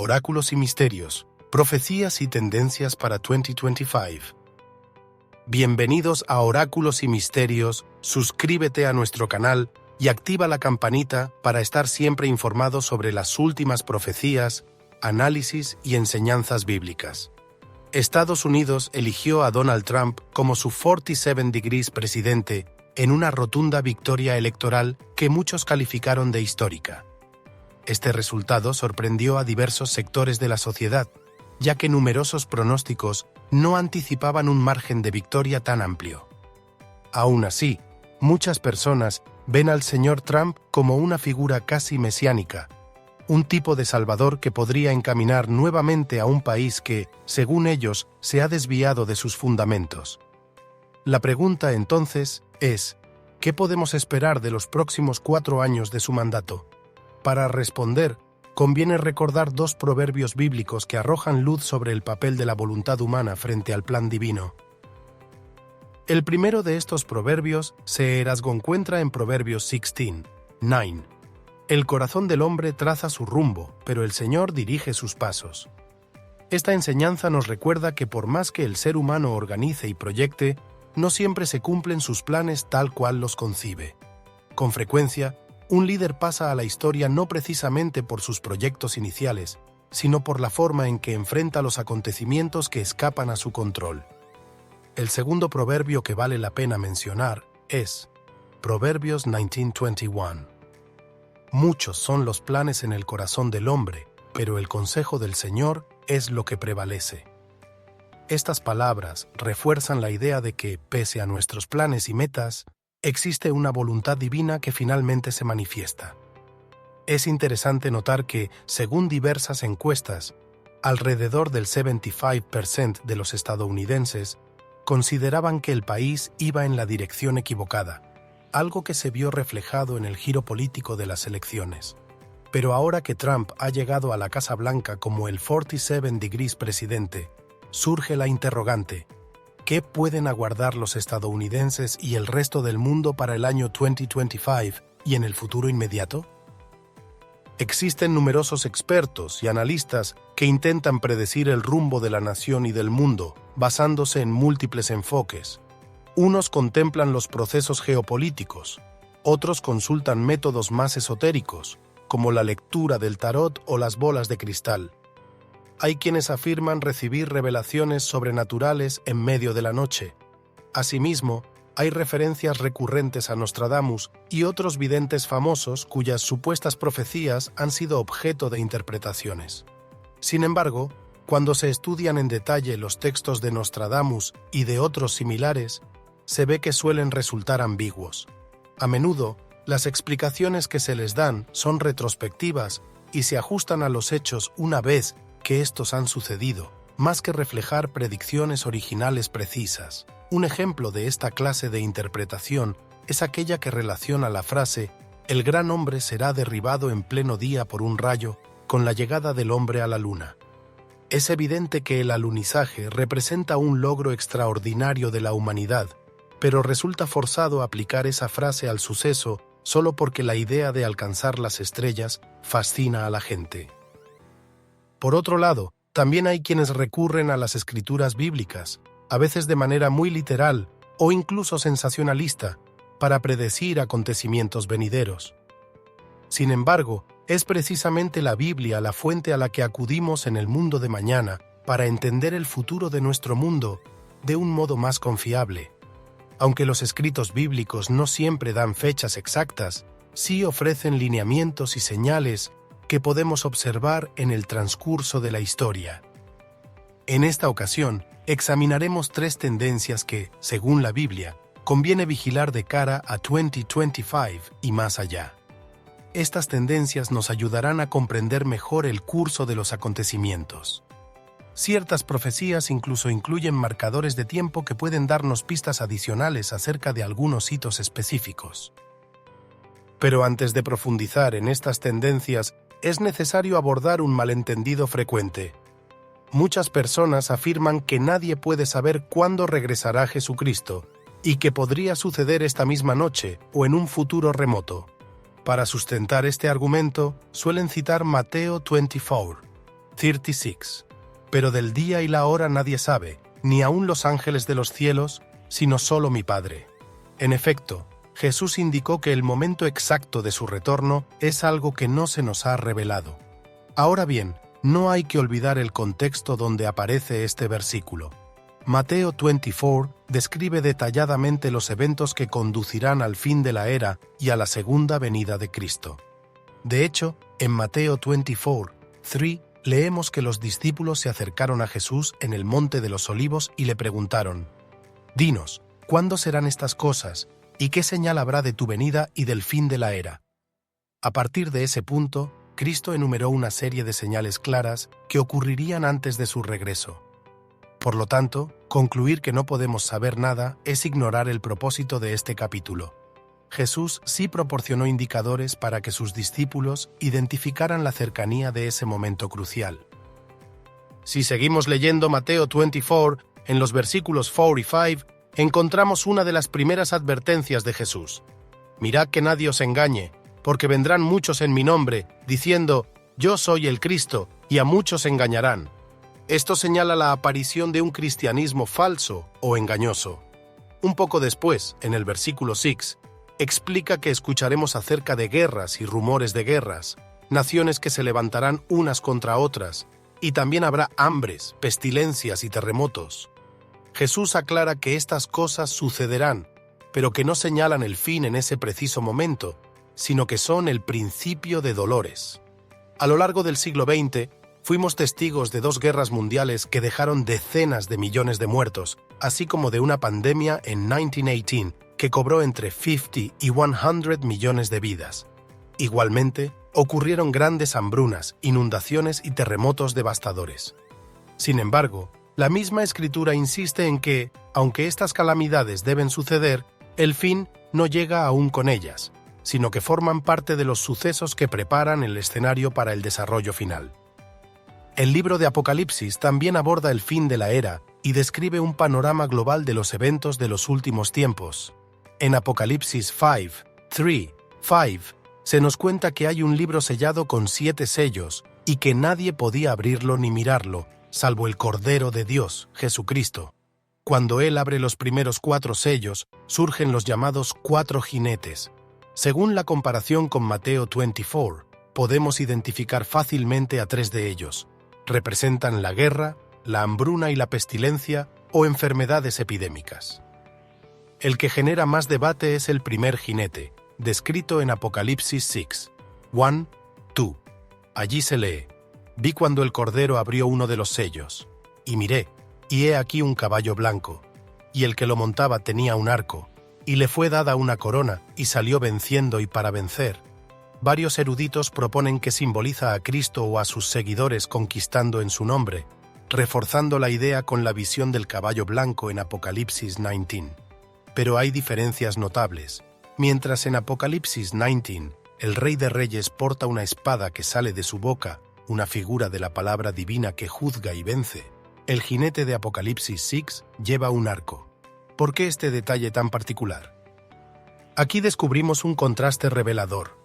Oráculos y misterios, profecías y tendencias para 2025. Bienvenidos a Oráculos y Misterios, suscríbete a nuestro canal y activa la campanita para estar siempre informado sobre las últimas profecías, análisis y enseñanzas bíblicas. Estados Unidos eligió a Donald Trump como su 47 degrees presidente en una rotunda victoria electoral que muchos calificaron de histórica. Este resultado sorprendió a diversos sectores de la sociedad, ya que numerosos pronósticos no anticipaban un margen de victoria tan amplio. Aún así, muchas personas ven al señor Trump como una figura casi mesiánica, un tipo de salvador que podría encaminar nuevamente a un país que, según ellos, se ha desviado de sus fundamentos. La pregunta entonces es, ¿qué podemos esperar de los próximos 4 años de su mandato? Para responder, conviene recordar 2 proverbios bíblicos que arrojan luz sobre el papel de la voluntad humana frente al plan divino. El primero de estos proverbios se encuentra en Proverbios 16:9. El corazón del hombre traza su rumbo, pero el Señor dirige sus pasos. Esta enseñanza nos recuerda que por más que el ser humano organice y proyecte, no siempre se cumplen sus planes tal cual los concibe. Con frecuencia, un líder pasa a la historia no precisamente por sus proyectos iniciales, sino por la forma en que enfrenta los acontecimientos que escapan a su control. El segundo proverbio que vale la pena mencionar es Proverbios 19:21. Muchos son los planes en el corazón del hombre, pero el consejo del Señor es lo que prevalece. Estas palabras refuerzan la idea de que, pese a nuestros planes y metas, existe una voluntad divina que finalmente se manifiesta. Es interesante notar que, según diversas encuestas, alrededor del 75% de los estadounidenses consideraban que el país iba en la dirección equivocada, algo que se vio reflejado en el giro político de las elecciones. Pero ahora que Trump ha llegado a la Casa Blanca como el 47 degrees presidente, surge la interrogante: ¿qué pueden aguardar los estadounidenses y el resto del mundo para el año 2025 y en el futuro inmediato? Existen numerosos expertos y analistas que intentan predecir el rumbo de la nación y del mundo, basándose en múltiples enfoques. Unos contemplan los procesos geopolíticos, otros consultan métodos más esotéricos, como la lectura del tarot o las bolas de cristal. Hay quienes afirman recibir revelaciones sobrenaturales en medio de la noche. Asimismo, hay referencias recurrentes a Nostradamus y otros videntes famosos cuyas supuestas profecías han sido objeto de interpretaciones. Sin embargo, cuando se estudian en detalle los textos de Nostradamus y de otros similares, se ve que suelen resultar ambiguos. A menudo, las explicaciones que se les dan son retrospectivas y se ajustan a los hechos una vez que estos han sucedido, más que reflejar predicciones originales precisas. Un ejemplo de esta clase de interpretación es aquella que relaciona la frase «El gran hombre será derribado en pleno día por un rayo» con la llegada del hombre a la luna. Es evidente que el alunizaje representa un logro extraordinario de la humanidad, pero resulta forzado aplicar esa frase al suceso solo porque la idea de alcanzar las estrellas fascina a la gente. Por otro lado, también hay quienes recurren a las escrituras bíblicas, a veces de manera muy literal o incluso sensacionalista, para predecir acontecimientos venideros. Sin embargo, es precisamente la Biblia la fuente a la que acudimos en el mundo de mañana para entender el futuro de nuestro mundo de un modo más confiable. Aunque los escritos bíblicos no siempre dan fechas exactas, sí ofrecen lineamientos y señales que podemos observar en el transcurso de la historia. En esta ocasión, examinaremos 3 tendencias que, según la Biblia, conviene vigilar de cara a 2025 y más allá. Estas tendencias nos ayudarán a comprender mejor el curso de los acontecimientos. Ciertas profecías incluso incluyen marcadores de tiempo que pueden darnos pistas adicionales acerca de algunos hitos específicos. Pero antes de profundizar en estas tendencias, es necesario abordar un malentendido frecuente. Muchas personas afirman que nadie puede saber cuándo regresará Jesucristo y que podría suceder esta misma noche o en un futuro remoto. Para sustentar este argumento, suelen citar Mateo 24, 36. Pero del día y la hora nadie sabe, ni aun los ángeles de los cielos, sino solo mi Padre. En efecto, Jesús indicó que el momento exacto de su retorno es algo que no se nos ha revelado. Ahora bien, no hay que olvidar el contexto donde aparece este versículo. Mateo 24 describe detalladamente los eventos que conducirán al fin de la era y a la segunda venida de Cristo. De hecho, en Mateo 24:3 leemos que los discípulos se acercaron a Jesús en el Monte de los Olivos y le preguntaron: «Dinos, ¿cuándo serán estas cosas? ¿Y qué señal habrá de tu venida y del fin de la era?». A partir de ese punto, Cristo enumeró una serie de señales claras que ocurrirían antes de su regreso. Por lo tanto, concluir que no podemos saber nada es ignorar el propósito de este capítulo. Jesús sí proporcionó indicadores para que sus discípulos identificaran la cercanía de ese momento crucial. Si seguimos leyendo Mateo 24, en los versículos 4 y 5, encontramos una de las primeras advertencias de Jesús. «Mirad que nadie os engañe, porque vendrán muchos en mi nombre, diciendo, yo soy el Cristo, y a muchos engañarán». Esto señala la aparición de un cristianismo falso o engañoso. Un poco después, en el versículo 6, explica que escucharemos acerca de guerras y rumores de guerras, naciones que se levantarán unas contra otras, y también habrá hambres, pestilencias y terremotos. Jesús aclara que estas cosas sucederán, pero que no señalan el fin en ese preciso momento, sino que son el principio de dolores. A lo largo del siglo XX, fuimos testigos de 2 guerras mundiales que dejaron decenas de millones de muertos, así como de una pandemia en 1918 que cobró entre 50 y 100 millones de vidas. Igualmente, ocurrieron grandes hambrunas, inundaciones y terremotos devastadores. Sin embargo, la misma Escritura insiste en que, aunque estas calamidades deben suceder, el fin no llega aún con ellas, sino que forman parte de los sucesos que preparan el escenario para el desarrollo final. El libro de Apocalipsis también aborda el fin de la era y describe un panorama global de los eventos de los últimos tiempos. En Apocalipsis 5:3-5 se nos cuenta que hay un libro sellado con 7 sellos y que nadie podía abrirlo ni mirarlo, salvo el Cordero de Dios, Jesucristo. Cuando Él abre los primeros 4 sellos, surgen los llamados 4 jinetes. Según la comparación con Mateo 24, podemos identificar fácilmente a 3 de ellos. Representan la guerra, la hambruna y la pestilencia o enfermedades epidémicas. El que genera más debate es el primer jinete, descrito en Apocalipsis 6:1-2. Allí se lee: «Vi cuando el Cordero abrió uno de los sellos, y miré, y he aquí un caballo blanco, y el que lo montaba tenía un arco, y le fue dada una corona, y salió venciendo y para vencer». Varios eruditos proponen que simboliza a Cristo o a sus seguidores conquistando en su nombre, reforzando la idea con la visión del caballo blanco en Apocalipsis 19. Pero hay diferencias notables. Mientras en Apocalipsis 19, el Rey de Reyes porta una espada que sale de su boca, una figura de la palabra divina que juzga y vence, el jinete de Apocalipsis 6 lleva un arco. ¿Por qué este detalle tan particular? Aquí descubrimos un contraste revelador.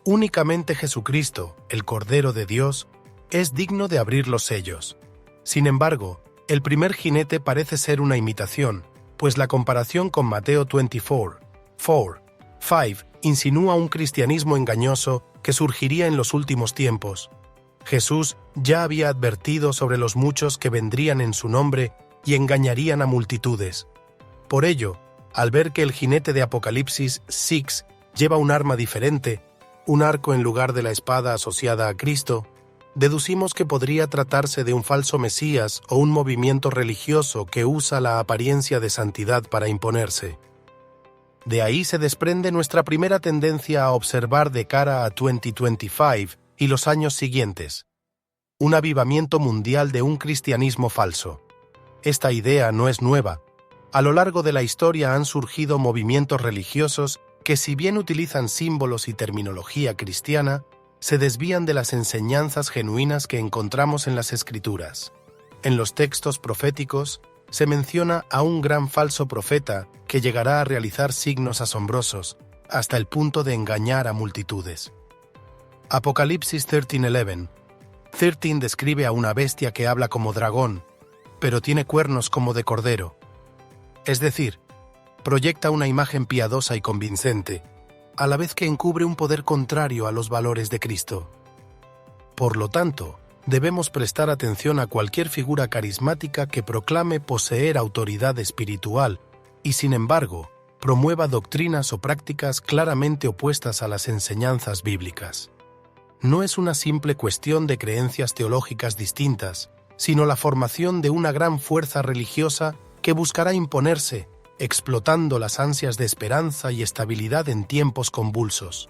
Únicamente Jesucristo, el Cordero de Dios, es digno de abrir los sellos. Sin embargo, el primer jinete parece ser una imitación, pues la comparación con Mateo 24:4-5 insinúa un cristianismo engañoso que surgiría en los últimos tiempos. Jesús ya había advertido sobre los muchos que vendrían en su nombre y engañarían a multitudes. Por ello, al ver que el jinete de Apocalipsis 6 lleva un arma diferente, un arco en lugar de la espada asociada a Cristo, deducimos que podría tratarse de un falso Mesías o un movimiento religioso que usa la apariencia de santidad para imponerse. De ahí se desprende nuestra primera tendencia a observar de cara a 2025 y los años siguientes: un avivamiento mundial de un cristianismo falso. Esta idea no es nueva. A lo largo de la historia han surgido movimientos religiosos que, si bien utilizan símbolos y terminología cristiana, se desvían de las enseñanzas genuinas que encontramos en las Escrituras. En los textos proféticos se menciona a un gran falso profeta que llegará a realizar signos asombrosos, hasta el punto de engañar a multitudes. Apocalipsis 13:11 13 describe a una bestia que habla como dragón, pero tiene cuernos como de cordero. Es decir, proyecta una imagen piadosa y convincente, a la vez que encubre un poder contrario a los valores de Cristo. Por lo tanto, debemos prestar atención a cualquier figura carismática que proclame poseer autoridad espiritual y, sin embargo, promueva doctrinas o prácticas claramente opuestas a las enseñanzas bíblicas. No es una simple cuestión de creencias teológicas distintas, sino la formación de una gran fuerza religiosa que buscará imponerse, explotando las ansias de esperanza y estabilidad en tiempos convulsos.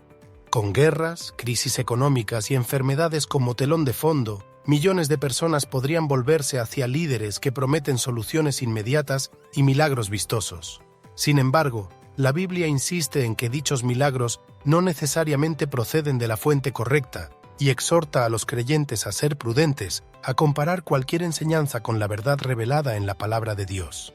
Con guerras, crisis económicas y enfermedades como telón de fondo, millones de personas podrían volverse hacia líderes que prometen soluciones inmediatas y milagros vistosos. Sin embargo, la Biblia insiste en que dichos milagros no necesariamente proceden de la fuente correcta y exhorta a los creyentes a ser prudentes, a comparar cualquier enseñanza con la verdad revelada en la palabra de Dios.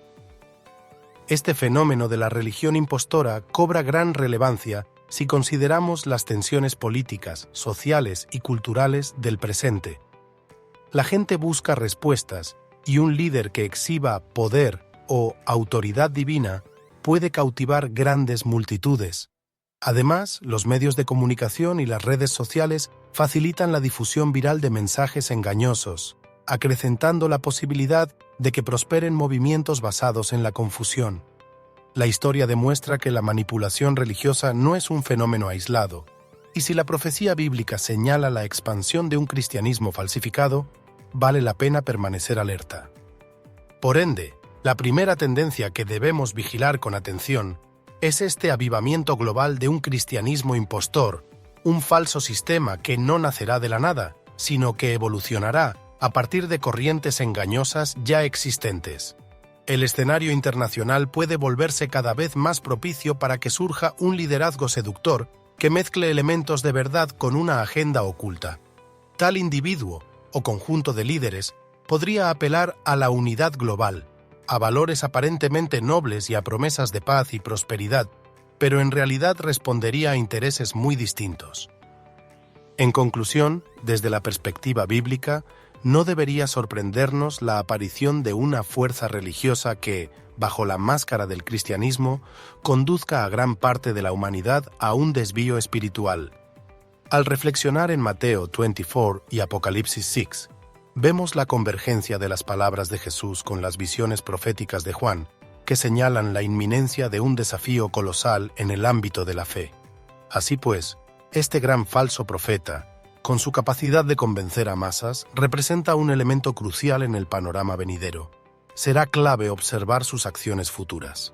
Este fenómeno de la religión impostora cobra gran relevancia si consideramos las tensiones políticas, sociales y culturales del presente. La gente busca respuestas y un líder que exhiba poder o autoridad divina puede cautivar grandes multitudes. Además, los medios de comunicación y las redes sociales facilitan la difusión viral de mensajes engañosos, acrecentando la posibilidad de que prosperen movimientos basados en la confusión. La historia demuestra que la manipulación religiosa no es un fenómeno aislado, y si la profecía bíblica señala la expansión de un cristianismo falsificado, vale la pena permanecer alerta. Por ende, la primera tendencia que debemos vigilar con atención es este avivamiento global de un cristianismo impostor, un falso sistema que no nacerá de la nada, sino que evolucionará a partir de corrientes engañosas ya existentes. El escenario internacional puede volverse cada vez más propicio para que surja un liderazgo seductor que mezcle elementos de verdad con una agenda oculta. Tal individuo, o conjunto de líderes, podría apelar a la unidad global, a valores aparentemente nobles y a promesas de paz y prosperidad, pero en realidad respondería a intereses muy distintos. En conclusión, desde la perspectiva bíblica, no debería sorprendernos la aparición de una fuerza religiosa que, bajo la máscara del cristianismo, conduzca a gran parte de la humanidad a un desvío espiritual. Al reflexionar en Mateo 24 y Apocalipsis 6, vemos la convergencia de las palabras de Jesús con las visiones proféticas de Juan, que señalan la inminencia de un desafío colosal en el ámbito de la fe. Así pues, este gran falso profeta, con su capacidad de convencer a masas, representa un elemento crucial en el panorama venidero. Será clave observar sus acciones futuras.